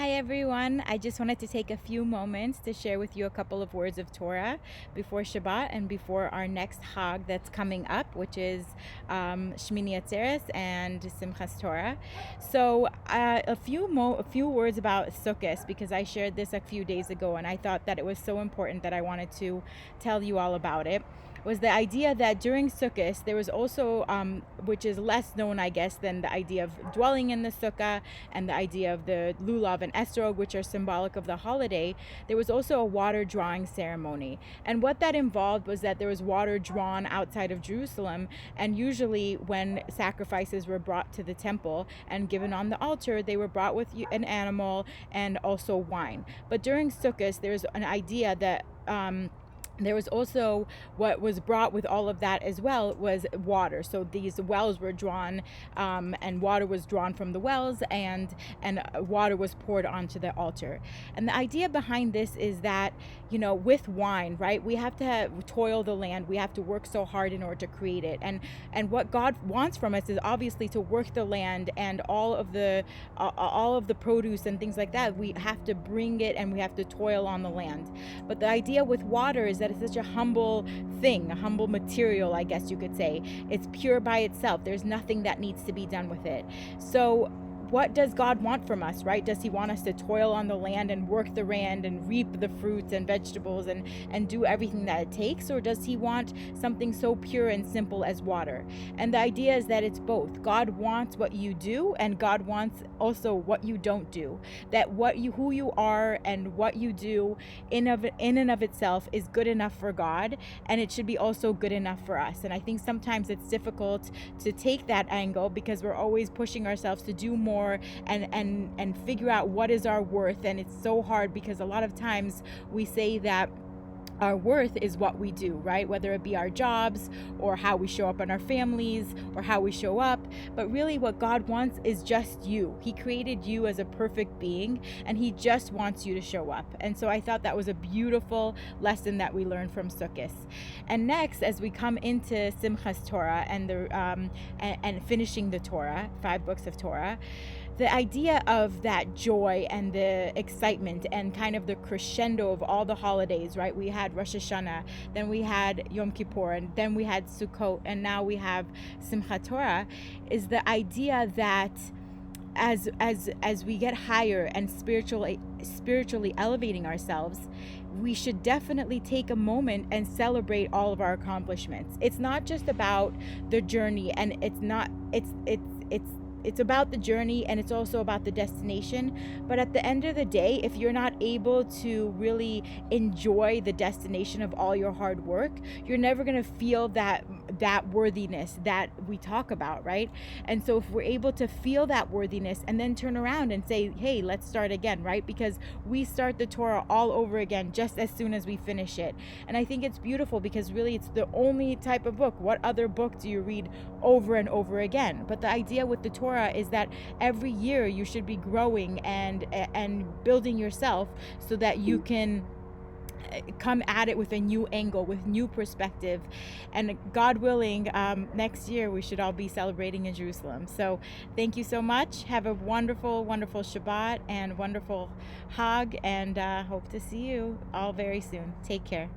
Hi everyone. I just wanted to take a few moments to share with you a couple of words of Torah before Shabbat and before our next Hag that's coming up, which is Shmini Atzeres and Simchas Torah. So a few words about Sukkot, because I shared this a few days ago and I thought that it was so important that I wanted to tell you all about it. Was the idea that during Sukkot there was also, which is less known, I guess, than the idea of dwelling in the sukkah and the idea of the lulav and esrog, which are symbolic of the holiday. There was also a water drawing ceremony, and what that involved was that there was water drawn outside of Jerusalem, and usually when sacrifices were brought to the temple and given on the altar, they were brought with an animal and also wine. But during Sukkot, there's an idea that there was also, what was brought with all of that as well was water. So these wells were drawn, and water was drawn from the wells, and water was poured onto the altar. And the idea behind this is that, with wine, right, we have to toil the land, we have to work so hard in order to create it, and what God wants from us is obviously to work the land, and all of the produce and things like that, we have to bring it and we have to toil on the land. But the idea with water is that it's such a humble thing, a humble material, I guess you could say. It's pure by itself. There's nothing that needs to be done with it. So what does God want from us, right? Does he want us to toil on the land and work the land and reap the fruits and vegetables and do everything that it takes? Or does he want something so pure and simple as water? And the idea is that it's both. God wants what you do, and God wants also what you don't do. That who you are and what you do in and of itself is good enough for God, and it should be also good enough for us. And I think sometimes it's difficult to take that angle because we're always pushing ourselves to do more and figure out what is our worth. And it's so hard because a lot of times we say that our worth is what we do, right? Whether it be our jobs or how we show up in our families or how we show up. But really what God wants is just you. He created you as a perfect being, and he just wants you to show up. And so I thought that was a beautiful lesson that we learned from Sukkot. And next, as we come into Simchas Torah and and finishing the Torah, 5 books of Torah, the idea of that joy and the excitement and kind of the crescendo of all the holidays, right? We had Rosh Hashanah, then we had Yom Kippur, and then we had Sukkot, and now we have Simchat Torah, is the idea that as we get higher and spiritually elevating ourselves, we should definitely take a moment and celebrate all of our accomplishments. It's not just about the journey, and it's about the journey, and it's also about the destination. But at the end of the day, if you're not able to really enjoy the destination of all your hard work, you're never going to feel that worthiness that we talk about, right? And so if we're able to feel that worthiness and then turn around and say, hey, let's start again, right? Because we start the Torah all over again just as soon as we finish it. And I think it's beautiful because really it's the only type of book. What other book do you read over and over again? But the idea with the Torah is that every year you should be growing and building yourself so that you can come at it with a new angle, with new perspective. And God willing, next year we should all be celebrating in Jerusalem. So thank you so much. Have a wonderful, wonderful Shabbat and wonderful Hag, and hope to see you all very soon. Take care.